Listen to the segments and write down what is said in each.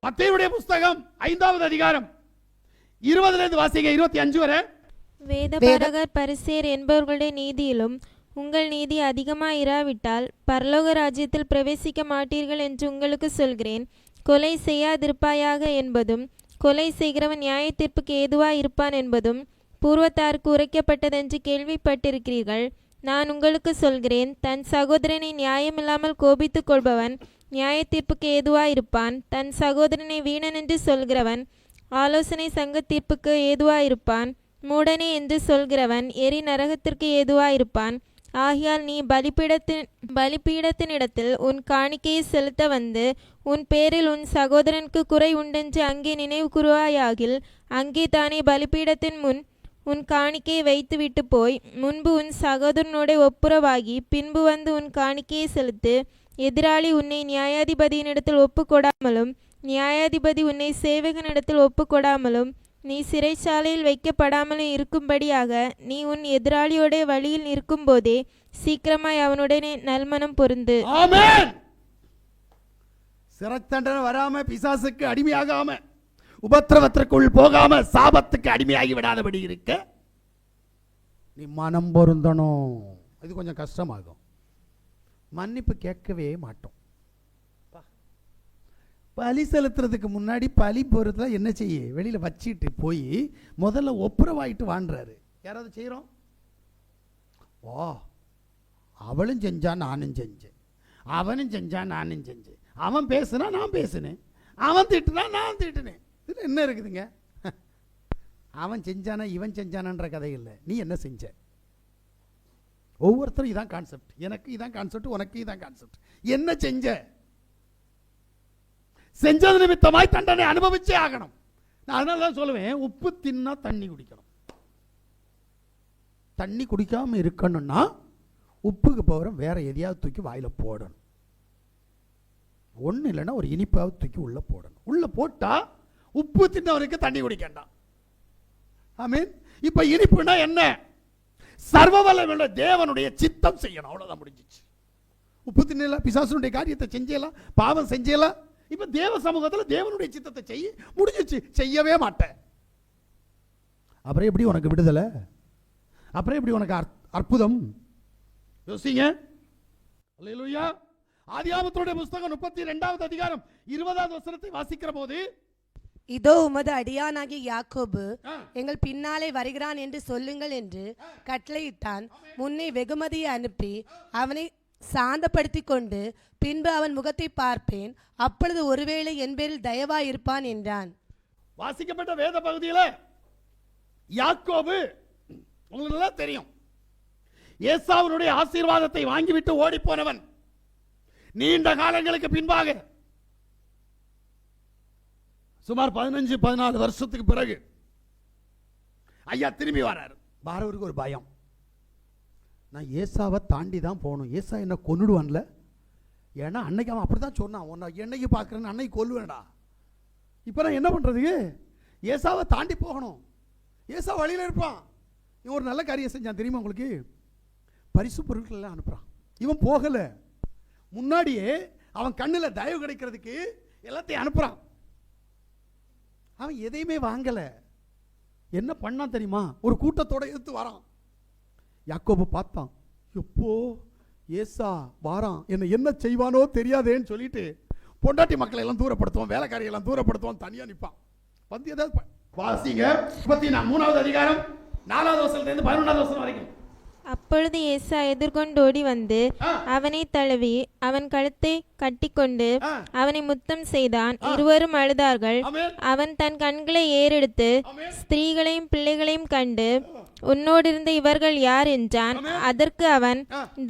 மத்தேயுடைய புஸ்தகம் 5வது அதிகாரம் 20 வாசிங்க 25 வரை. வேதபாரகர் பரிசேயர் என்பவர்களுடைய நீதியிலும் உங்கள் நீதி அதிகமாயிராவிட்டால் பரலோக ராஜ்யத்தில் பிரவேசிக்க மாட்டீர்கள் என்று உங்களுக்கு சொல்கிறேன். கொலை செய்யாதிருப்பாயாக என்பதும் கொலை செய்கிறவன் நியாய தீர்ப்புக்கு ஏதுவாய் இருப்பான் என்பதும் பூர்வத்தாருக்கு உரைக்கப்பட்டதென்று கேள்விப்பட்டிருக்கிறீர்கள். நான் உங்களுக்கு சொல்கிறேன், தன் சகோதரனை நியாயமில்லாமல் கோபித்துக் கொள்பவன் நியாய தீர்ப்புக்கு ஏதுவாயிருப்பான். தன் சகோதரனை வீணன் என்று சொல்கிறவன் ஆலோசனை சங்க தீர்ப்புக்கு ஏதுவாயிருப்பான். மூடனே என்று சொல்கிறவன் எரி நரகத்திற்கு ஏதுவாயிருப்பான். ஆகையால் நீ பலிபீடத்தினிடத்தில் உன் காணிக்கையை செலுத்த வந்து உன் பேரில் உன் சகோதரனுக்கு குறை உண்டென்று அங்கே நினைவு கூறுவாயாகில் அங்கே தானே பலிபீடத்தின் முன் உன் காணிக்கையை வைத்து விட்டு போய் முன்பு உன் சகோதரனோட ஒப்புரவாகி பின்பு வந்து உன் காணிக்கையை செலுத்து. எதிராளி உன்னை நியாயாதிபதியினிடத்தில் ஒப்புக்கொடாமலும் நியாயாதிபதி உன்னை சேவகனிடத்தில் ஒப்புக்கொடாமலும் நீ சிறைச்சாலையில் வைக்கப்படாமலும் இருக்கும்படியாக நீ உன் எதிராளியோட வழியில் நிற்கும் போதே சீக்கிரமாய் அவனுடனே நல்மனம் பொருந்து. ஆமென். சிறை தண்டனை வராம, பிசாசுக்கு அடிமையாகாம, உபத்திரவத்திற்குள் போகாம, சாபத்துக்கு அடிமையாகி விடாதபடி இருக்க நீ மனம் பொருந்தணும். இது கொஞ்சம் கஷ்டமாகும். மன்னிப்பு கேட்கவே மாட்டோம். பலி செலுத்துறதுக்கு முன்னாடி பலி பொறுத்தா என்ன செய்ய, வெளியில வச்சிட்டு போய் முதல்ல ஒப்புரவாயிட்டு வாண்டுறாரு. யாராவது செய்யறோம்? ஓ, அவளும் செஞ்சா நானும் செஞ்சேன், அவனும் செஞ்சா நானும் செஞ்சேன், அவன் பேசுனா நான் பேசுனேன், அவன் திட்டுனா நான் திட்டுனேன். இது என்ன இருக்குதுங்க? அவன் செஞ்சானா இவன் செஞ்சானன்ற கதை இல்லை. நீ என்ன செஞ்ச? ஒவ்வொருத்தரும் இதான் கான்செப்ட். எனக்கு இதான் கான்செப்ட், உனக்கு இதான் கான்செப்ட். என்ன செஞ்ச? செஞ்சது நிமித்தமாய் தண்டனை அனுபவிச்சே ஆகணும். நான் அதனால தான் சொல்லுவேன், உப்பு தின்னா தண்ணி குடிக்கணும். தண்ணி குடிக்காம இருக்கணும்னா உப்புக்கு பகரம் வேற எதையாவது தூக்கி வாயில போடணும். ஒண்ணு இல்லைன்னா ஒரு இனிப்பாவது தூக்கி உள்ள போடணும். உள்ள போட்டா உப்பு தின்னவருக்கு தண்ணி குடிக்கண்டாம். ஆமீன். இப்ப இனிப்புனா என்ன? சர்வவல்லமையுள்ள தேவனுடைய சித்தம் செய்யணும். அவ்வளவுதான், முடிஞ்சிச்சு. உப்பு தின்னலாம், பிசாசுடைய காரியத்தை செஞ்சலாம், பாவம் செஞ்சலாம். இப்ப தேவ சமூகத்தில் தேவனுடைய சித்தத்தை செய்ய முடிஞ்சிச்சு. செய்யவே மாட்டேன். அப்புறம் எப்படி உனக்கு விடுதலை? அப்புறம் எப்படி உனக்கு அற்புதம்? யோசிங்க. அல்லேலூயா. ஆதியாகமத்தினுடைய புஸ்தகம் 32வது அதிகாரம் 20வது வசனத்தை வாசிக்கிற போது, இதோ உமது அடியானாகிய யாக்கோபு எங்கள் பின்னாலே வருகிறான் என்று சொல்லுங்கள் என்று கட்டளையிட்டான். முன்னே வெகுமதியை அனுப்பி அவனை சாந்தப்படுத்தி கொண்டு பின்பு அவன் முகத்தை பார்ப்பேன், அப்பொழுது ஒருவேளை என் பேரில் தயவாய் இருப்பான் என்றான். வாசிக்கப்பட்ட வேத பகுதியில் யாக்கோபு உங்களுக்கு தெரியும், ஏசாவுடைய ஆசீர்வாதத்தை வாங்கிவிட்டு ஓடி போனவன். நீண்ட காலங்களுக்கு பின்பாக சுமார் 15-14 வருஷத்துக்கு பிறகு ஐயா திரும்பி வராரு. பாரவருக்கு ஒரு பயம், நான் ஏசாவை தாண்டி தான் போகணும், ஏசா என்ன கொன்னுடுவான்ல. ஏன்னா அன்னைக்கு அவன் அப்படிதான் சொன்னான், உன்னை என்னைக்கு பார்க்குறேன்னு அன்னைக்கு கொல்லுவேன்டா. இப்போ நான் என்ன பண்ணுறதுக்கு? ஏசாவை தாண்டி போகணும். ஏசா வழியில் இருப்பான். இவன் ஒரு நல்ல காரியம் செஞ்சான் தெரியுமா உங்களுக்கு? பரிசு பொருட்கள் எல்லாம் அனுப்புகிறான். இவன் போகலை, முன்னாடியே அவன் கண்ணில் தயவு கிடைக்கிறதுக்கு எல்லாத்தையும் அனுப்புகிறான். அவன் எதையுமே வாங்கலை. என்ன பண்ணான் தெரியுமா? ஒரு கூட்டத்தோட எடுத்து வரான். யாக்கோபு பார்த்தான், எப்போ ஏசா வாரான், என்ன செய்வானோ தெரியாதேன்னு சொல்லிட்டு பொண்டாட்டி மக்களை எல்லாம் தூரப்படுத்துவான், வேலைக்காரியை எல்லாம் தூரப்படுத்துவான், தனியா நிற்பான். வந்து ஏதாவது வாசிங்க 33வது அதிகாரம் 4வது வசனத்திலிருந்து 11வது வசனம் வரைக்கும். அப்பொழுது ஏசா எதிர்கொண்டோடி வந்து அவனை தழுவி அவன் கழுத்தை கட்டிக்கொண்டு அவனை முத்தம் செய்தான். இருவரும் அழுதார்கள். அவன் தன் கண்களை ஏறெடுத்து ஸ்திரீகளையும் பிள்ளைகளையும் கண்டு, உன்னோடு இருந்த இவர்கள் யார் என்றான். அதற்கு அவன்,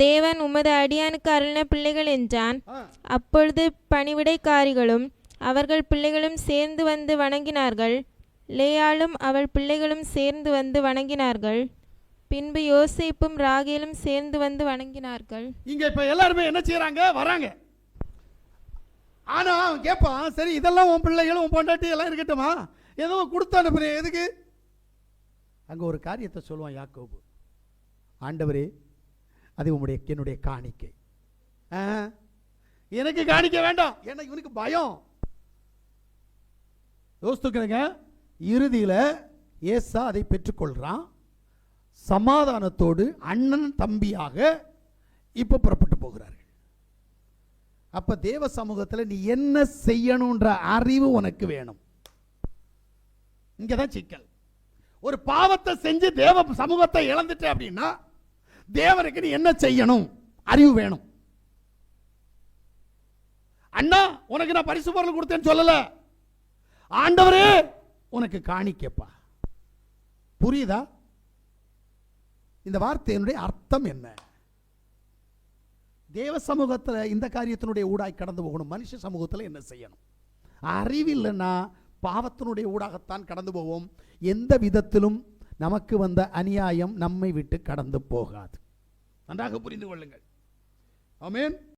தேவன் உமது அடியானுக்கு அருளின பிள்ளைகள் என்றான். அப்பொழுது பணிவிடைக்காரிகளும் அவர்கள் பிள்ளைகளும் சேர்ந்து வந்து வணங்கினார்கள். லேயாளும் அவள் பிள்ளைகளும் சேர்ந்து வந்து வணங்கினார்கள். பின்பு யோசேப்பும் ராகேலும் சேர்ந்து வந்து வணங்கினார்கள். இங்க இப்ப எல்லாருமே என்ன செய்யறாங்க? வராங்க. ஆனா அவன் கேட்பான், சரி இதெல்லாம் உன் பிள்ளைகளும் உன் பொண்டாட்டி எல்லாம் இருக்கட்டுமா, ஏதோ கொடுத்து அனுப்புறேன் எதுக்கு? அங்க ஒரு காரியத்தை சொல்லுவான் யாக்கோபு, ஆண்டவரே அது என்னுடைய காணிக்கை. எனக்கு காணிக்க வேண்டாம். ஏன்னா இவனுக்கு பயம். யோசித்துக்கிறேங்க. இறுதியில் ஏசா அதை பெற்றுக்கொள்கிறான். சமாதானத்தோடு அண்ணன் தம்பியாக இப்போ புறப்பட்டு போகிறார்கள். அப்ப தேவ சமூகத்தில் நீ என்ன செய்யணும்ன்ற அறிவு உனக்கு வேணும். இங்கதான் சிக்கல். ஒரு பாவத்தை செஞ்சு தேவ சமூகத்தை இழந்துட்ட அப்படின்னா தேவனுக்கு நீ என்ன செய்யணும் அறிவு வேணும். அண்ணா உனக்கு நான் பரிசு பொருள் கொடுத்தேன்னு சொல்லல, ஆண்டவரே உனக்கு காணிக்கப்பா. புரியுதா? இந்த வார்த்தையினுடைய அர்த்தம் என்ன? தேவ சமூகத்தில் இந்த காரியத்தினுடைய ஊடாய் கடந்து போகணும். மனுஷ சமூகத்தில் என்ன செய்யணும்? அறிவில்லைன்னா பாவத்தினுடைய ஊடாகத்தான் கடந்து போவோம். எந்த விதத்திலும் நமக்கு வந்த அநியாயம் நம்மை விட்டு கடந்து போகாது. நன்றாக புரிந்து கொள்ளுங்கள். ஆமென்.